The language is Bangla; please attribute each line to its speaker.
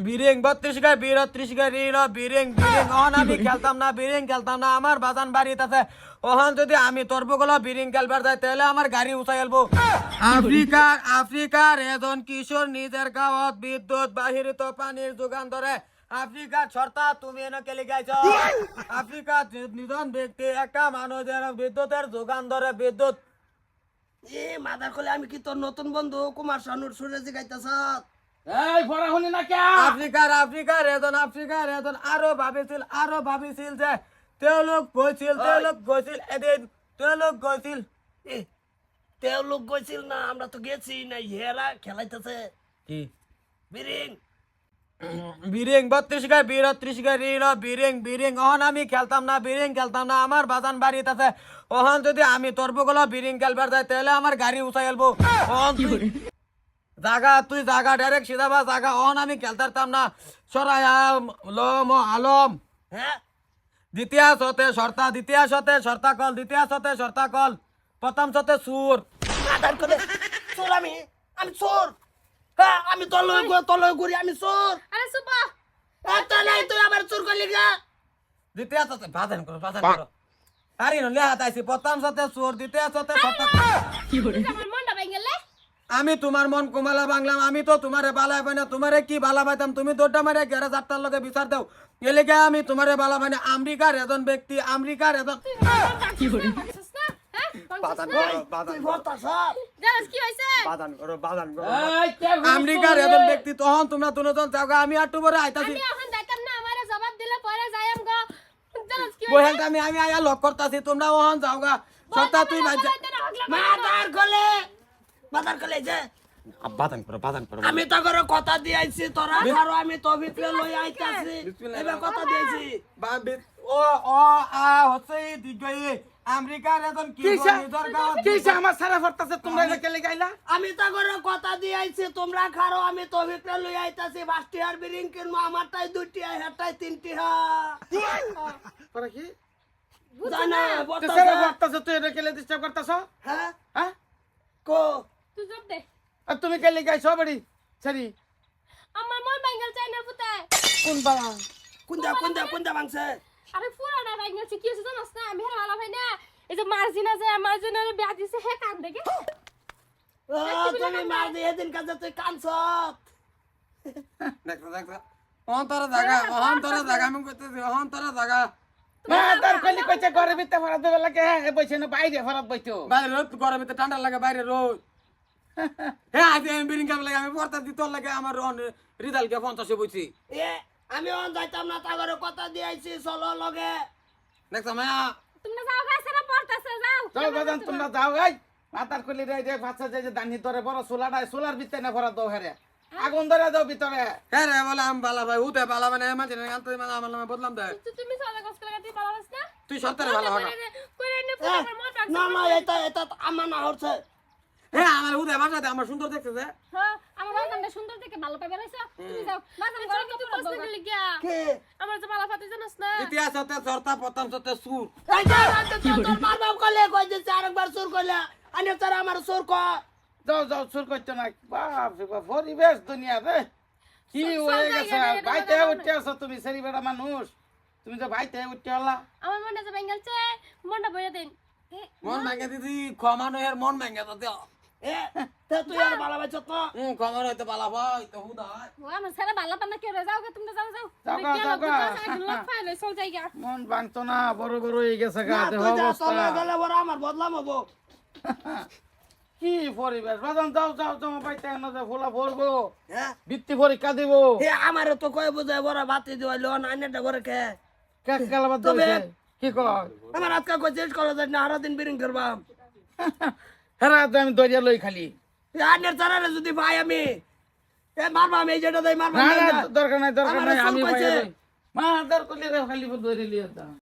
Speaker 1: বিরিং 32 গায় 32 গায় রিলো বিরিং বিরিং অহন আমি খেলতাম না বিরিং খেলতাম না আমার বাজান বাড়িতে আছে ওহন যদি আমি তরবগুলো বিরিং খেলবার যাই তাহলে আমার গাড়ি উঠাই আলবো আফ্রিকার এজন কিশোর নিজের গাঁৱত বিদ্যুৎ বাহিরিত পানির যোগান ধরে আফ্রিকার সরতা তুমি এনে কেলি গাইছ আফ্রিকার নিধন ব্যক্তি একটা মানুষের বিদ্যুতের যোগান ধরে বিদ্যুৎ
Speaker 2: এ মাদার কলে আমি কি তোর নতুন বন্ধু কুমার শানুর সুরে জিগাইতাছ
Speaker 3: এই পড়া শুনি না কে
Speaker 1: আফ্রিকার এজন আরো ভাবিছিল যে তেওঁলোক গৈছিল এদিন তেওঁলোক গৈছিল
Speaker 2: তেওঁলোক গৈছিল না আমরা তো গেছি না হেরা খেলাইতেছে
Speaker 1: কি
Speaker 2: বিরিং
Speaker 1: বিরিং 32 গায় 32 গায় রিলো বিরিং অহন আমি খেলতাম না বিরিং খেলতাম না আমার বাজান বাড়িতে আছে ওহন যদি আমি তরবগুলো বিরিং খেলবার যাই তাহলে আমার গাড়ি উঠাই আলবো তুই জাগা ডাইরেক্ট সিধা বা জাগা অহন আমি খেলতাম না সরাই আলম
Speaker 2: হ্যাঁ
Speaker 1: দ্বিতীয় শতে শর্তা কল প্রথম শতে সুর
Speaker 2: মাদার কলে চোর আমি চোর হ্যাঁ আমি তলয় ঘুরি আমি চোর
Speaker 4: আরে সুপা
Speaker 2: এত নাই তুই আবার চোর করলি গা
Speaker 1: দ্বিতীয় শতে বাজান করো আরে নলে হাতাইছি প্রথম শতে সুর দ্বিতীয় শতে শর্তা
Speaker 4: আমার মনটা ভেঙে গেলে
Speaker 1: আমি তোমার মন কুমালা বাংলাম আমি তো তোমারে বালাই পাই না তোমারে কি বালা পাইতাম তুমি দৌড়টা মারে গ্যারেজ আটটার লগে বিচার দাও এলাকা আমি তোমারে বালা পাই না আমেরিকার এজন ব্যক্তি
Speaker 4: কি করে হ্যাঁ
Speaker 2: তুই বলতাছ
Speaker 4: জানাস কি হইছে
Speaker 1: বাদান করো
Speaker 3: এই কে
Speaker 1: আমেরিকার এজন ব্যক্তি তখন তোমরা দুজন যাওগা আমি আটটু পরে আইতাছি
Speaker 4: আমি এখন যাইতাম না আমারে জবাব দিলে পরে যাইম গো জানাস কি
Speaker 1: বহেন আমি আয়া লক করতাছি তোমরা ওহন যাওগা সত্তা তুই বাজা
Speaker 2: মাদার কলে যে
Speaker 1: বাদান করো
Speaker 2: আমি তো করে কথা দিয়েছি তোরা আরো আমি তো ভিতরে লই আইতাছি এবার কথা দিয়েছি
Speaker 1: হচ্ছে দিগই আমেরিকার এজন কি নিজর গাঁও
Speaker 3: কিসে আমার সারা ফরতাছে তোমরা এনে কেলে গাইলা
Speaker 2: আমি তো করে কথা দিয়েছি তোমরা খারো আমি তো ভিতরে লই আইতাছি 5টি আর বিরিং কিনবো আমারটাই 2টি আর হেটাই 3টি হা
Speaker 3: তোরা কি
Speaker 2: জানা
Speaker 3: সারা ফরতাছে তুই এনে কেলে ডিস্টার্ব করতাছ
Speaker 2: হ্যাঁ
Speaker 3: হ্যাঁ
Speaker 2: কো
Speaker 4: তুই জব দে
Speaker 3: আর তুমি কেলে গাইছো বড়ি সরি
Speaker 4: আমার মন বেঙ্গল চাই না পুতে
Speaker 3: কোন বাবা
Speaker 2: কোনটা ভাঙছে
Speaker 4: আরে পুরানা বেঙ্গল কি হইছে জানাস না আমি হেলা ভাই না এই যে মার্জিনের বিয়া দিছে হে কান দেখে
Speaker 2: তুমি মার দিয়ে দিন কাজে তুই কানছ
Speaker 1: দেখো অহন তোরা জায়গা আমি কইতেছি অহন তোরা জায়গা
Speaker 3: মা তার কইলি কইছে ঘরে ভিতরে ফরাত দেবে লাগে হ্যাঁ বইছে না বাইরে ফরাত বইছো
Speaker 1: বাইরে রোদ গরমে তো ঠান্ডা লাগে বাইরে রোদ হ্যাঁ আজ আমি বিরিং কাম লাগে আমি পড়তা দিতর লাগে আমার রিজাল্ট কে 50 বইছি
Speaker 2: এ আমি অন যাইতাম না তা করে কথা দিয়েছি চলো লগে
Speaker 1: দেখছ মায়া
Speaker 4: তোমরা যাও গাছে না পড়তাছে যাও
Speaker 3: যাও বাজান তোমরা যাও গাই মাতার কইলি রে যে ফাছা যে দানি ধরে বড় সোলার ভিতরে না ফরাত দাও হেরে আগুন ধরে দাও ভিতরে
Speaker 1: হ্যাঁ রে বলে আমি বালা ভাই উঠে বালা মানে মাঝে আনতে মানে আমার নামে বদলাম দে
Speaker 4: তুমি সাদা গাছ লাগাতে পারবাস না
Speaker 1: তুই সরতারে ভালো হবে
Speaker 4: কইরে নে পুরা মন রাখছ
Speaker 2: না এটা আমার না হচ্ছে
Speaker 1: হ্যাঁ আমার উঠে বাসাতে আমার সুন্দর দেখতেছে
Speaker 4: হ্যাঁ আমার বাগানটা সুন্দর দেখে ভালো পাবে রাইছো তুমি যাও বাগান ঘরে কি প্রশ্ন দিলি গিয়া
Speaker 2: কে
Speaker 4: আমার যে ভালো পাতে জানাস না
Speaker 1: ইতিহাস হতে সরতা প্রথম সতে সুর
Speaker 2: এই যে তোর মারবাম কলে কই যে আরেকবার সুর কইলা আনে তোর আমার সুর ক
Speaker 3: যাও সুর করতে না বাপ রে বাপ পরিবেশ দুনিয়া রে কি হয়ে গেছে ভাইতে উঠতে আছো তুমি সেরি বেড়া মানুষ তুমি তো ভাইতে উঠতে হলা
Speaker 4: আমার মনটা যে বেঙ্গল চাই মনটা বইরা দেন
Speaker 1: মন ভাঙে দিদি ক্ষমানো এর মন ভাঙে তো দেও
Speaker 2: এ তে তুই আর ভালো বাইছ তো
Speaker 1: ক্ষমানো হইতে বালা ভাই তো হুদাই
Speaker 4: ও আমার সারা ভালো পানা কেউ যাও গে তোমরা যাও লোক ফাইলে চল যাই গা
Speaker 3: মন ভাঙতো না বড় হয়ে গেছে গা দেহ
Speaker 2: তুই যা
Speaker 3: অবস্থা
Speaker 2: চলে গেলে বড় আমার বদলাম হবো
Speaker 3: কি পরিবেশ বাজান যাও ভাইতে না যে ফোলা পড়বো
Speaker 2: হ্যাঁ
Speaker 3: বৃত্তি পরীক্ষা দিব
Speaker 2: এ আমারে তো কই বুঝায় বড় বাতি দিওইলো না আনেটা করে কে
Speaker 3: কেক কালাবাদ
Speaker 2: তবে-
Speaker 3: দিছে কি কয়
Speaker 2: আমার আজকে কই চেঞ্জ করে যাই না আরো দিন বিরিং করবাম
Speaker 3: হেরা তো আমি দরিয়া লই খালি
Speaker 2: এ আনের চারারে যদি ভাই আমি এ মারবাম এই যেটা দেই মারবাম
Speaker 3: না
Speaker 2: না
Speaker 3: দরকার নাই
Speaker 2: আমারে
Speaker 3: আমি
Speaker 2: চুল
Speaker 3: ভাই
Speaker 2: কইছে।
Speaker 3: মা দরকার খালি দরিয়া লিয়ে